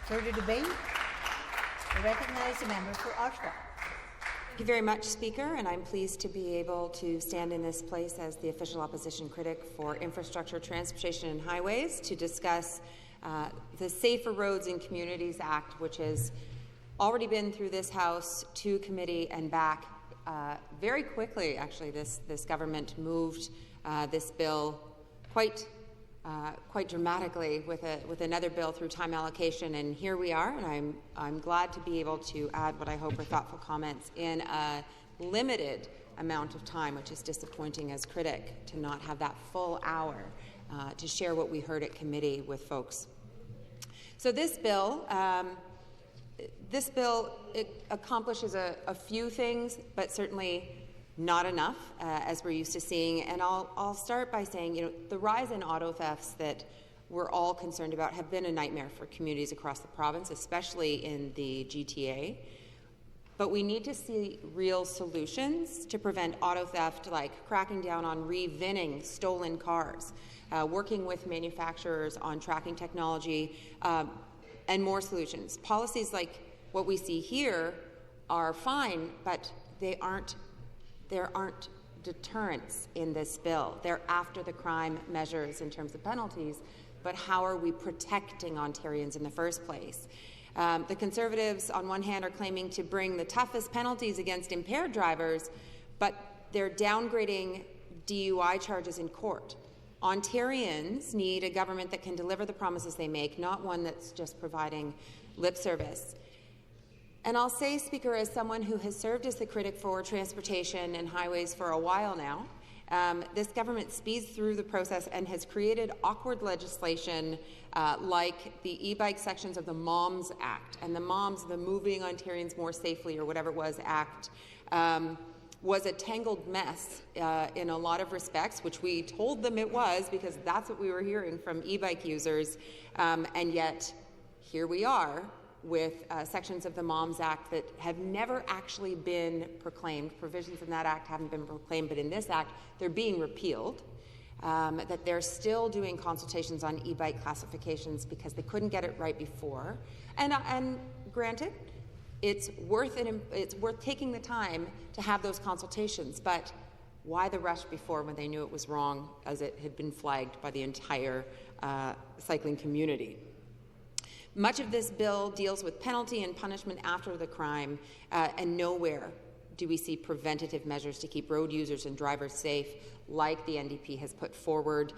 Further debate? I recognize the member for Oshawa. Thank you very much, Speaker, and I'm pleased to be able to stand in this place as the official opposition critic for Infrastructure, Transportation and Highways to discuss the Safer Roads and Communities Act, which has already been through this House to committee and back. Very quickly, actually, this government moved this bill quite dramatically with another bill through time allocation, and here we are. And I'm glad to be able to add what I hope are thoughtful comments in a limited amount of time, which is disappointing as critic to not have that full hour to share what we heard at committee with folks. So this bill it accomplishes a few things, but certainly not enough, as we're used to seeing. And I'll start by saying, the rise in auto thefts that we're all concerned about have been a nightmare for communities across the province, especially in the GTA. But we need to see real solutions to prevent auto theft, like cracking down on re-vinning stolen cars, working with manufacturers on tracking technology, and more solutions. Policies like what we see here are fine, but there aren't deterrents in this bill. They're after the crime measures in terms of penalties, but how are we protecting Ontarians in the first place? The Conservatives, on one hand, are claiming to bring the toughest penalties against impaired drivers, but they're downgrading DUI charges in court. Ontarians need a government that can deliver the promises they make, not one that's just providing lip service. And I'll say, Speaker, as someone who has served as the critic for transportation and highways for a while now, this government speeds through the process and has created awkward legislation like the eBike sections of the MOMS Act and the Moving Ontarians More Safely, or whatever it was, Act, was a tangled mess in a lot of respects, which we told them it was because that's what we were hearing from eBike users, and yet here we are with sections of the MOMS Act that have never actually been proclaimed. Provisions in that Act haven't been proclaimed, but in this Act, they're being repealed, that they're still doing consultations on e-bike classifications because they couldn't get it right before. And granted, it's worth taking the time to have those consultations, but why the rush before when they knew it was wrong, as it had been flagged by the entire cycling community? Much of this bill deals with penalty and punishment after the crime, and nowhere do we see preventative measures to keep road users and drivers safe, like the NDP has put forward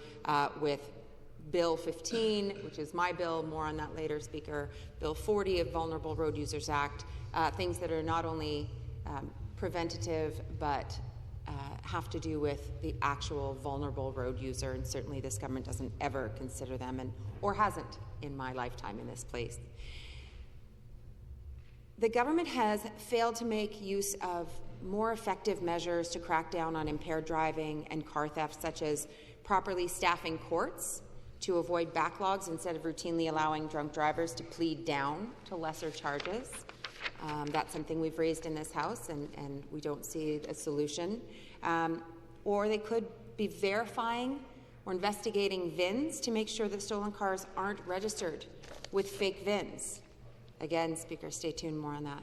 with Bill 15, which is my bill, more on that later, Speaker, Bill 40 of Vulnerable Road Users Act, things that are not only preventative but have to do with the actual vulnerable road user, and certainly this government doesn't ever consider them, or hasn't in my lifetime in this place. The government has failed to make use of more effective measures to crack down on impaired driving and car theft, such as properly staffing courts to avoid backlogs instead of routinely allowing drunk drivers to plead down to lesser charges. That's something we've raised in this House, and we don't see a solution. Or they could be verifying or investigating VINs to make sure that stolen cars aren't registered with fake VINs. Again, Speaker, stay tuned, more on that.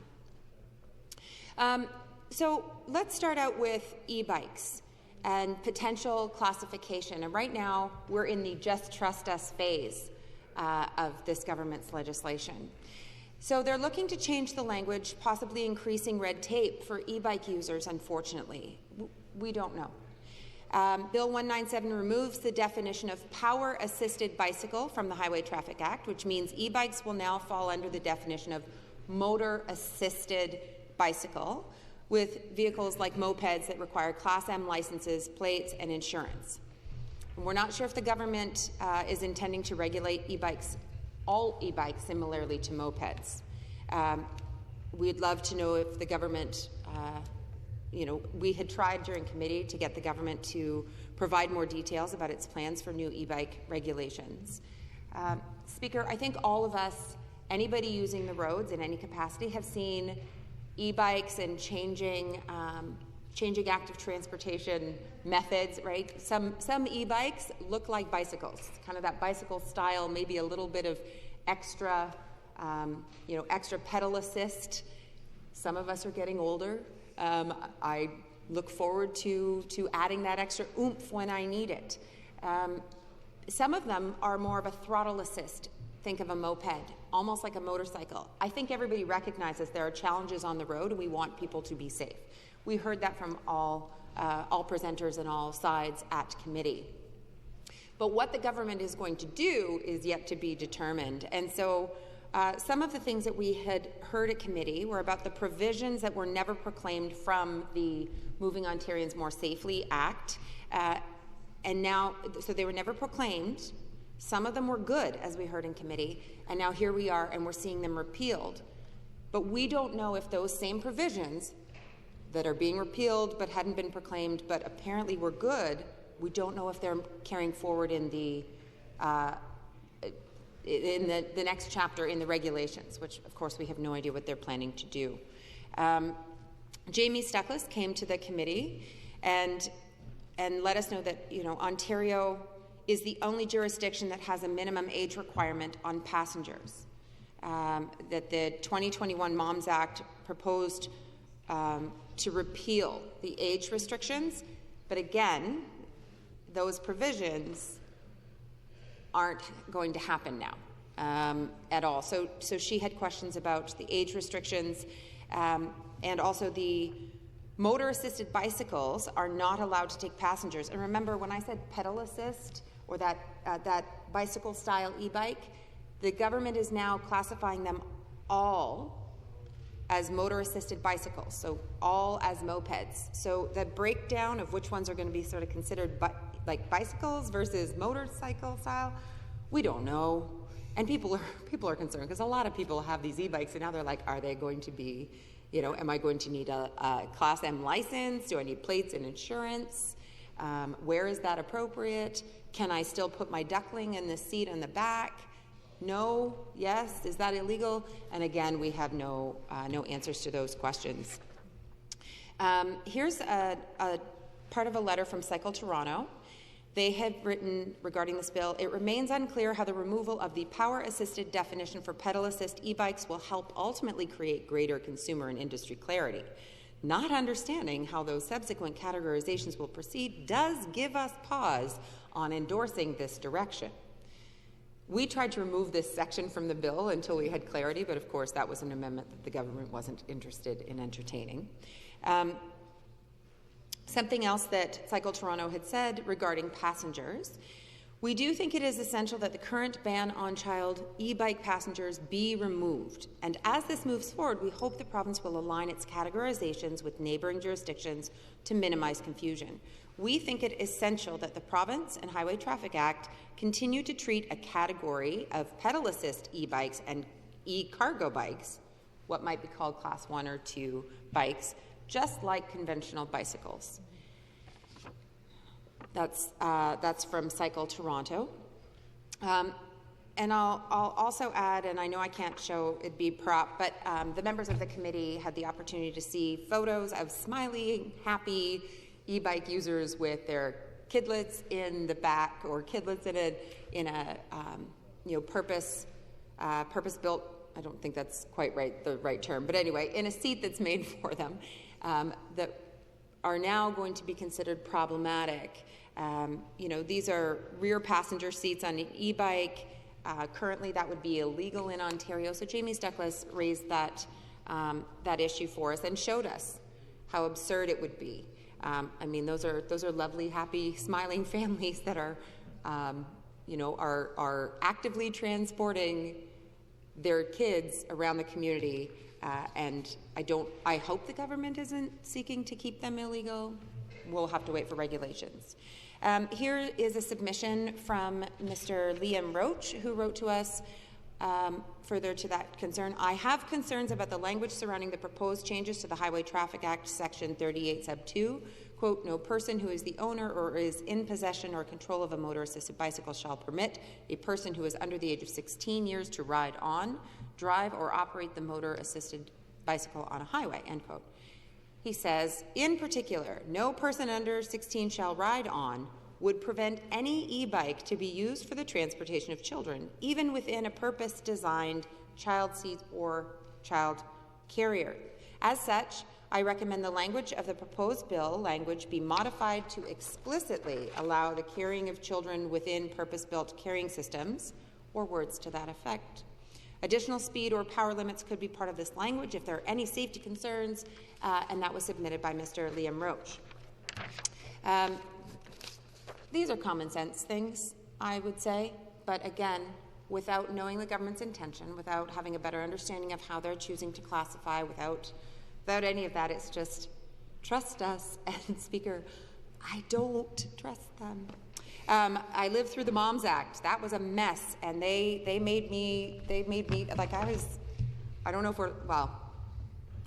So let's start out with e-bikes and potential classification. And right now, we're in the just trust us phase of this government's legislation. So they're looking to change the language, possibly increasing red tape for e-bike users, unfortunately. We don't know. Bill 197 removes the definition of power-assisted bicycle from the Highway Traffic Act, which means e-bikes will now fall under the definition of motor-assisted bicycle, with vehicles like mopeds that require Class M licenses, plates, and insurance. And we're not sure if the government is intending to regulate e-bikes, all e-bikes, similarly to mopeds. We'd love to know if the government we had tried during committee to get the government to provide more details about its plans for new e-bike regulations. Speaker, I think all of us, anybody using the roads in any capacity, have seen e-bikes and changing active transportation methods, right? Some e-bikes look like bicycles, kind of that bicycle style, maybe a little bit of extra extra pedal assist. Some of us are getting older. I look forward to adding that extra oomph when I need it. Some of them are more of a throttle assist. Think of a moped, almost like a motorcycle. I think everybody recognizes there are challenges on the road and we want people to be safe. We heard that from all presenters and all sides at committee. But what the government is going to do is yet to be determined. And so some of the things that we had heard at committee were about the provisions that were never proclaimed from the Moving Ontarians More Safely Act. And now, so they were never proclaimed. Some of them were good, as we heard in committee, and now here we are and we're seeing them repealed. But we don't know if those same provisions that are being repealed but hadn't been proclaimed but apparently were good, we don't know if they're carrying forward in the next chapter in the regulations, which of course we have no idea what they're planning to do. Jamie Stuckless came to the committee and let us know that Ontario is the only jurisdiction that has a minimum age requirement on passengers. That the 2021 Moms Act proposed to repeal the age restrictions, but again, those provisions aren't going to happen now at all. So she had questions about the age restrictions, and also the motor-assisted bicycles are not allowed to take passengers. And remember, when I said pedal assist or that bicycle-style e-bike, the government is now classifying them all as motor-assisted bicycles, so all as mopeds. So the breakdown of which ones are going to be sort of considered like bicycles versus motorcycle style, we don't know. And people are concerned because a lot of people have these e-bikes and now they're like, are they going to be, am I going to need a Class M license? Do I need plates and insurance? Where is that appropriate? Can I still put my duckling in the seat in the back? No, yes, is that illegal? And again, we have no answers to those questions. Here's a part of a letter from Cycle Toronto. They had written regarding this bill, it remains unclear how the removal of the power-assisted definition for pedal assist e-bikes will help ultimately create greater consumer and industry clarity. Not understanding how those subsequent categorizations will proceed does give us pause on endorsing this direction. We tried to remove this section from the bill until we had clarity, but of course that was an amendment that the government wasn't interested in entertaining. Something else that Cycle Toronto had said regarding passengers, we do think it is essential that the current ban on child e-bike passengers be removed. And as this moves forward, we hope the province will align its categorizations with neighbouring jurisdictions to minimize confusion. We think it essential that the province and Highway Traffic Act continue to treat a category of pedal assist e-bikes and e-cargo bikes, what might be called Class 1 or 2 bikes, just like conventional bicycles. That's from Cycle Toronto. And I'll also add, and I know I can't show it be prop, but the members of the committee had the opportunity to see photos of smiling, happy e-bike users with their kidlets in the back, or kidlets in a purpose-built. I don't think that's quite the right term, but anyway, in a seat that's made for them, that are now going to be considered problematic. These are rear passenger seats on an e-bike. Currently, that would be illegal in Ontario. So Jamie Stuckless raised that issue for us and showed us how absurd it would be. Those are lovely, happy, smiling families that are actively transporting their kids around the community. And I hope the government isn't seeking to keep them illegal. We'll have to wait for regulations. Here is a submission from Mr. Liam Roach, who wrote to us further to that concern. I have concerns about the language surrounding the proposed changes to the Highway Traffic Act, Section 38, Sub 2. Quote, no person who is the owner or is in possession or control of a motor-assisted bicycle shall permit a person who is under the age of 16 years to ride on, drive, or operate the motor-assisted bicycle on a highway, end quote. He says, in particular, no person under 16 shall ride on would prevent any e-bike to be used for the transportation of children, even within a purpose-designed child seat or child carrier. As such, I recommend the language of the proposed bill language be modified to explicitly allow the carrying of children within purpose-built carrying systems, or words to that effect. Additional speed or power limits could be part of this language if there are any safety concerns, and that was submitted by Mr. Liam Roach. These are common sense things, I would say, but again, without knowing the government's intention, without having a better understanding of how they're choosing to classify, without any of that, it's just trust us. And Speaker, I don't trust them. I lived through the Moms Act. That was a mess, and they made me like I don't know if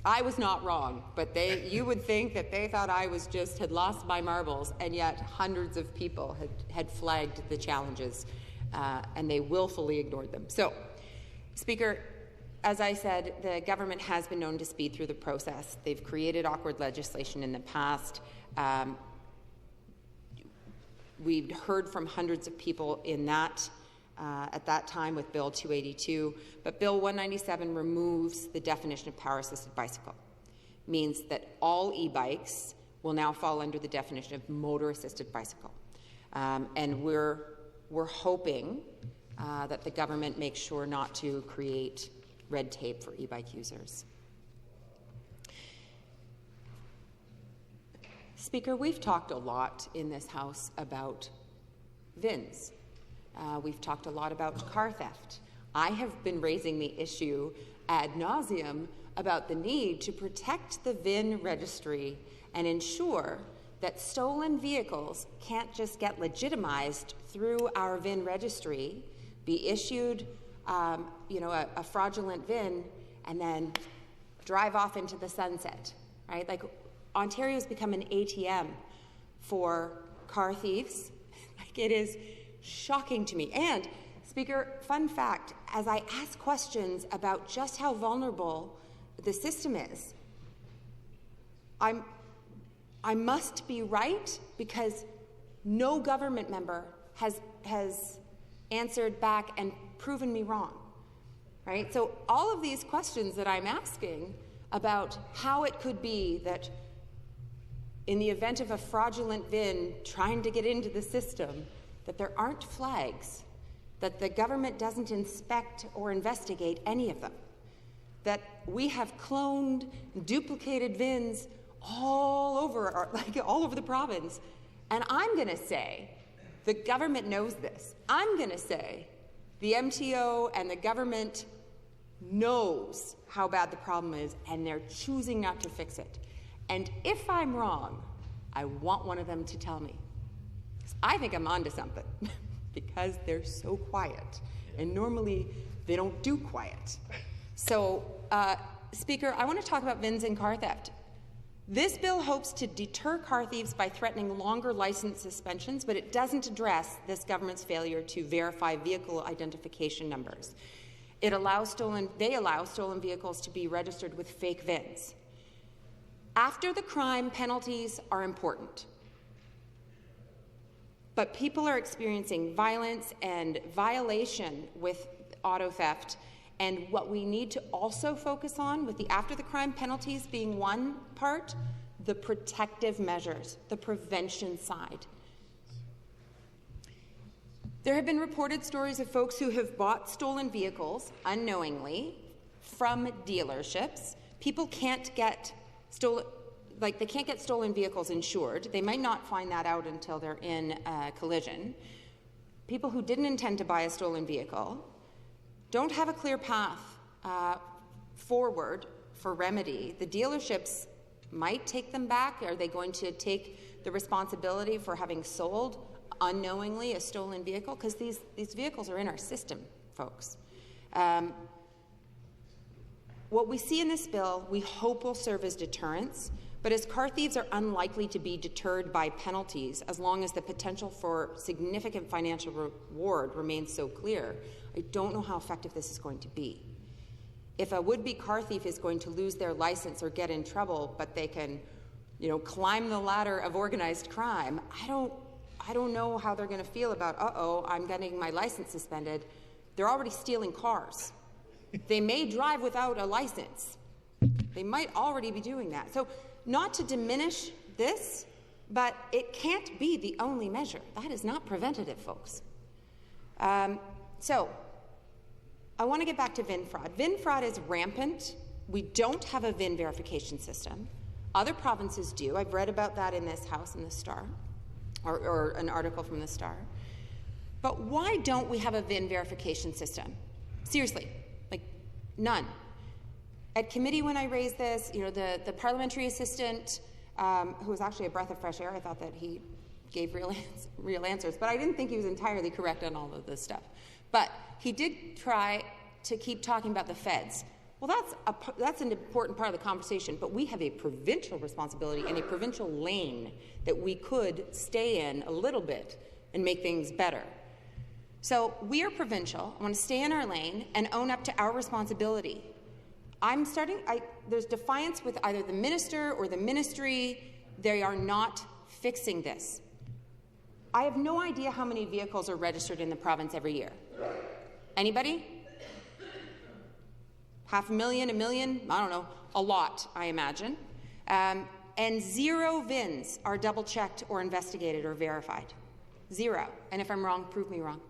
I was not wrong, but you would think that they thought I had lost my marbles, and yet hundreds of people had flagged the challenges, and they willfully ignored them. So, Speaker, as I said, the government has been known to speed through the process. They've created awkward legislation in the past. We've heard from hundreds of people in that at that time with Bill 282, but Bill 197 removes the definition of power-assisted bicycle. Means that all e-bikes will now fall under the definition of motor-assisted bicycle. And we're hoping that the government makes sure not to create red tape for e-bike users. Speaker, we've talked a lot in this House about VINs. We've talked a lot about car theft. I have been raising the issue ad nauseum about the need to protect the VIN registry and ensure that stolen vehicles can't just get legitimized through our VIN registry, be issued a fraudulent VIN, and then drive off into the sunset, right? Like, Ontario's become an ATM for car thieves. Like, it is shocking to me. And, Speaker, fun fact, as I ask questions about just how vulnerable the system is, I must be right, because no government member has answered back and proven me wrong, right? So all of these questions that I'm asking about how it could be that in the event of a fraudulent VIN trying to get into the system, that there aren't flags, that the government doesn't inspect or investigate any of them, that we have cloned, duplicated VINs all over the province. And I'm going to say the government knows this. I'm going to say the MTO and the government knows how bad the problem is, and they're choosing not to fix it. And if I'm wrong, I want one of them to tell me. I think I'm onto something because they're so quiet, and normally they don't do quiet. So, Speaker, I want to talk about VINs and car theft. This bill hopes to deter car thieves by threatening longer license suspensions, but it doesn't address this government's failure to verify vehicle identification numbers. They allow stolen vehicles to be registered with fake VINs. After the crime, penalties are important. But people are experiencing violence and violation with auto theft. And what we need to also focus on, with the after-the-crime penalties being one part, the protective measures, the prevention side. There have been reported stories of folks who have bought stolen vehicles unknowingly from dealerships. People can't get stolen vehicles insured. They might not find that out until they're in a collision. People who didn't intend to buy a stolen vehicle don't have a clear path forward for remedy. The dealerships might take them back. Are they going to take the responsibility for having sold unknowingly a stolen vehicle? Because these vehicles are in our system, folks. What we see in this bill, we hope will serve as deterrence, but as car thieves are unlikely to be deterred by penalties as long as the potential for significant financial reward remains so clear, I don't know how effective this is going to be. If a would-be car thief is going to lose their license or get in trouble, but they can, climb the ladder of organized crime, I I don't know how they're going to feel about, I'm getting my license suspended. They're already stealing cars. They may drive without a license. They might already be doing that. So not to diminish this, but it can't be the only measure. That is not preventative, folks. So I want to get back to VIN fraud. VIN fraud is rampant. We don't have a VIN verification system. Other provinces do. I've read about that in this House, in the Star, or an article from the Star. But why don't we have a VIN verification system? Seriously, like none. At committee when I raised this, the parliamentary assistant, who was actually a breath of fresh air, I thought that he gave real answers, but I didn't think he was entirely correct on all of this stuff. But he did try to keep talking about the feds. Well, that's an important part of the conversation, but we have a provincial responsibility and a provincial lane that we could stay in a little bit and make things better. So we are provincial. I want to stay in our lane and own up to our responsibility. There's defiance with either the minister or the ministry. They are not fixing this. I have no idea how many vehicles are registered in the province every year. Anybody? 500,000, 1 million? I don't know. A lot, I imagine. And 0 VINs are double-checked or investigated or verified. 0. And if I'm wrong, prove me wrong.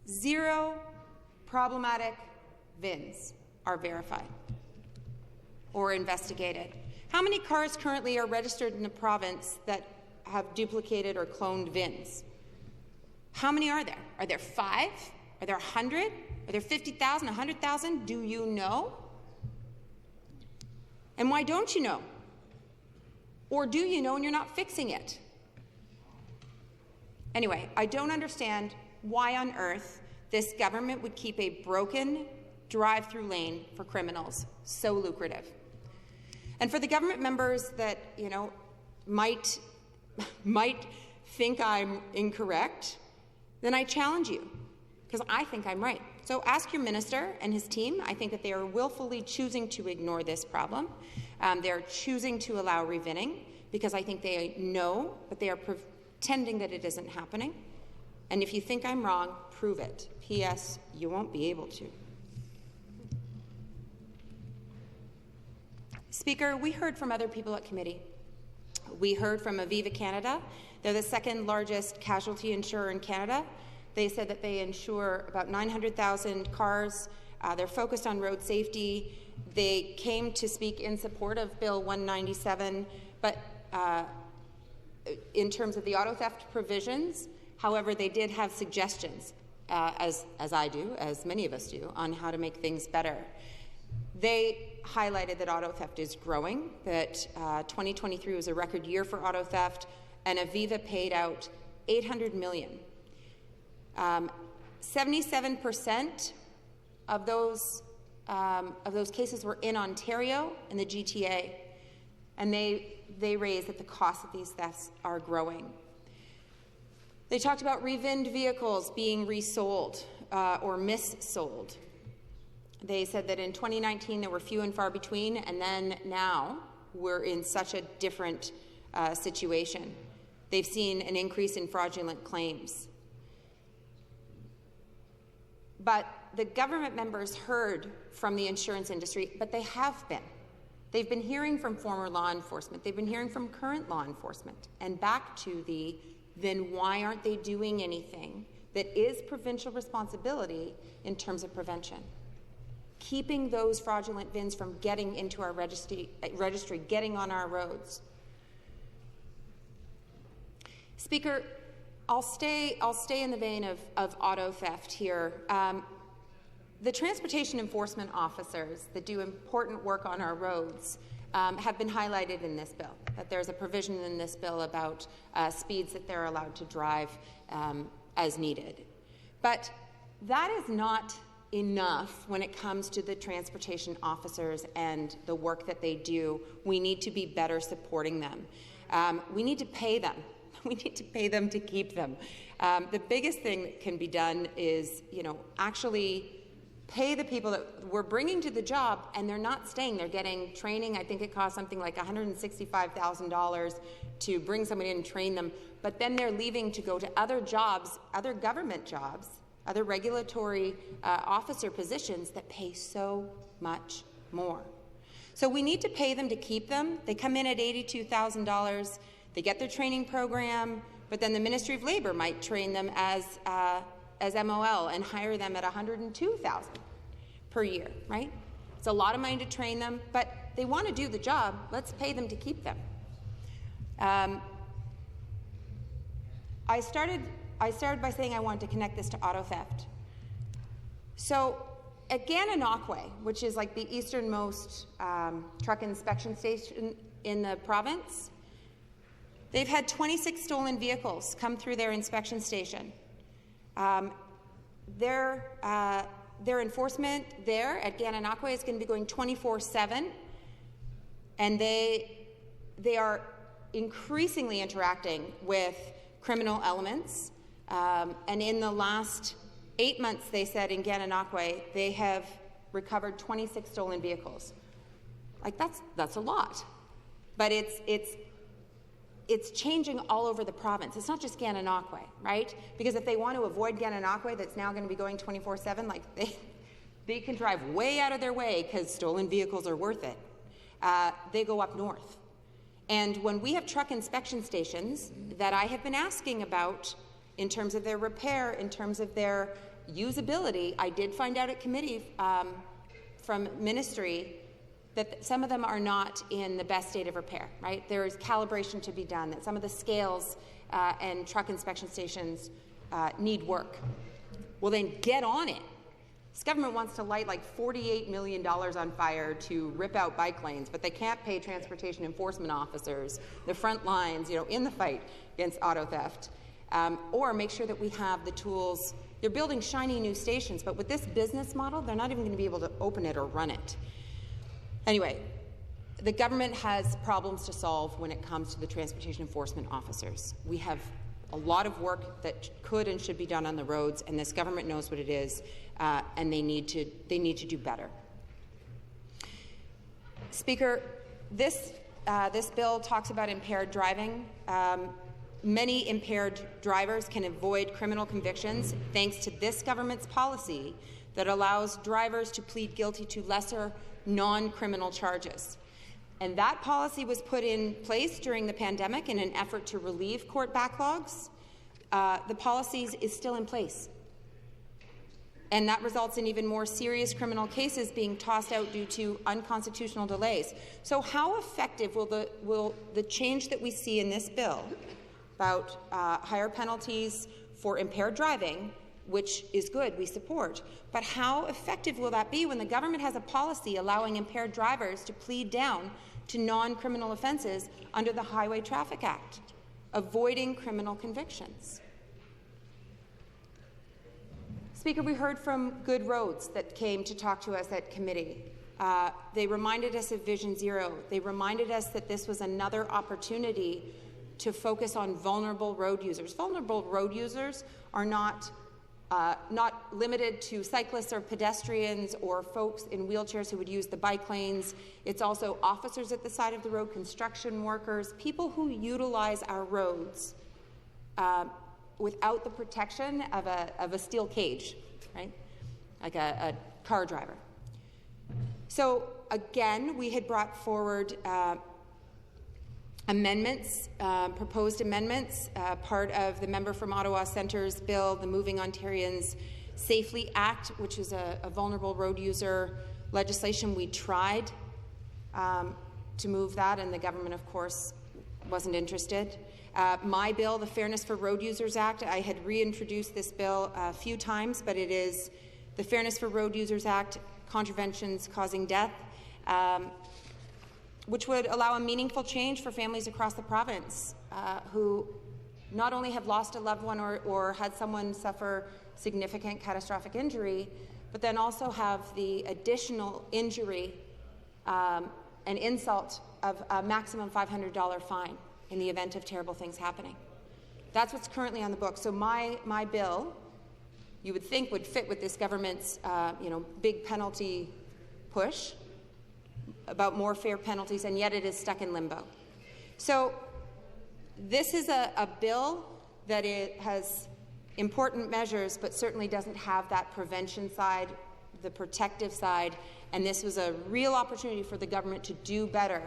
Zero problematic VINs are verified or investigated. How many cars currently are registered in the province that have duplicated or cloned VINs? How many are there? Are there 5? Are there 100? Are there 50,000, 100,000? Do you know? And why don't you know? Or do you know and you're not fixing it? Anyway, I don't understand why on earth this government would keep a broken drive-through lane for criminals so lucrative. And for the government members that, might think I'm incorrect, then I challenge you, because I think I'm right. So ask your minister and his team. I think that they are willfully choosing to ignore this problem. They're choosing to allow revinning, because I think they know, but they are pretending that it isn't happening. And if you think I'm wrong, prove it. P.S. You won't be able to. Speaker, we heard from other people at committee. We heard from Aviva Canada. They're the second largest casualty insurer in Canada. They said that they insure about 900,000 cars. They're focused on road safety. They came to speak in support of Bill 197, but in terms of the auto theft provisions, however, they did have suggestions, as I do, as many of us do, on how to make things better. They highlighted that auto theft is growing, that 2023 was a record year for auto theft, and Aviva paid out $800 million. 77% of those cases were in Ontario and the GTA, and they raised that the cost of these thefts are growing. They talked about revinned vehicles being resold or missold. They said that in 2019 there were few and far between, and then now we're in such a different situation. They've seen an increase in fraudulent claims. But the government members heard from the insurance industry, but they have been. They've been hearing from former law enforcement. They've been hearing from current law enforcement. And back to then why aren't they doing anything that is provincial responsibility in terms of prevention? Keeping those fraudulent VINs from getting into our registry, getting on our roads. Speaker, I'll stay in the vein of auto theft here. The transportation enforcement officers that do important work on our roads have been highlighted in this bill, that there's a provision in this bill about speeds that they're allowed to drive as needed. But that is not enough when it comes to the transportation officers and the work that they do. We need to be better supporting them. We need to pay them. We need to pay them to keep them. The biggest thing that can be done is, actually pay the people that we're bringing to the job, and they're not staying. They're getting training. I think it costs something like $165,000 to bring somebody in and train them, but then they're leaving to go to other jobs, other government jobs, other regulatory officer positions that pay so much more. So we need to pay them to keep them. They come in at $82,000. They get their training program, but then the Ministry of Labour might train them as MOL and hire them at $102,000 per year, right? It's a lot of money to train them, but they want to do the job. Let's pay them to keep them. I started by saying I wanted to connect this to auto theft. So at Gananoque, which is like the easternmost truck inspection station in the province, they've had 26 stolen vehicles come through their inspection station. Their enforcement there at Gananoque is going to be going 24/7, and they are increasingly interacting with criminal elements. And in the last 8 months, they said in Gananoque, they have recovered 26 stolen vehicles. Like that's a lot, but it's changing all over the province. It's not just Gananoque, right? Because if they want to avoid Gananoque, that's now going to be going 24/7, like they can drive way out of their way because stolen vehicles are worth it. They go up north. And when we have truck inspection stations that I have been asking about in terms of their repair, in terms of their usability, I did find out at committee from ministry that some of them are not in the best state of repair, right? There is calibration to be done, that some of the scales and truck inspection stations need work. Well, then get on it. This government wants to light like $48 million on fire to rip out bike lanes, but they can't pay transportation enforcement officers, the front lines, in the fight against auto theft, or make sure that we have the tools. They're building shiny new stations, but with this business model, they're not even going to be able to open it or run it. Anyway, the government has problems to solve when it comes to the transportation enforcement officers. We have a lot of work that could and should be done on the roads, and this government knows what it is, and they need to do better. Speaker, this bill talks about impaired driving. Many impaired drivers can avoid criminal convictions thanks to this government's policy that allows drivers to plead guilty to lesser non-criminal charges. And that policy was put in place during the pandemic in an effort to relieve court backlogs. The policy is still in place. And that results in even more serious criminal cases being tossed out due to unconstitutional delays. So how effective will the change that we see in this bill about higher penalties for impaired driving, which is good, we support, but how effective will that be when the government has a policy allowing impaired drivers to plead down to non-criminal offences under the Highway Traffic Act, avoiding criminal convictions? Speaker, we heard from Good Roads that came to talk to us at committee. They reminded us of Vision Zero. They reminded us that this was another opportunity to focus on vulnerable road users. Vulnerable road users are not limited to cyclists or pedestrians or folks in wheelchairs who would use the bike lanes. It's also officers at the side of the road, construction workers, people who utilize our roads without the protection of a steel cage, right? Like a car driver. So again, we had brought forward amendments, proposed amendments, part of the member from Ottawa Centre's bill, the Moving Ontarians Safely Act, which is a vulnerable road user legislation. We tried to move that, and the government, of course, wasn't interested. My bill, the Fairness for Road Users Act, I had reintroduced this bill a few times, but it is the Fairness for Road Users Act, contraventions causing death, which would allow a meaningful change for families across the province who not only have lost a loved one or had someone suffer significant catastrophic injury, but then also have the additional injury and insult of a maximum $500 fine in the event of terrible things happening. That's what's currently on the book. So my bill you would think would fit with this government's big penalty push about more fair penalties, and yet it is stuck in limbo. So this is a bill that it has important measures, but certainly doesn't have that prevention side, the protective side, and this was a real opportunity for the government to do better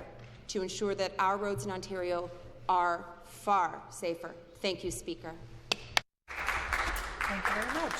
to ensure that our roads in Ontario are far safer. Thank you, Speaker. Thank you very much.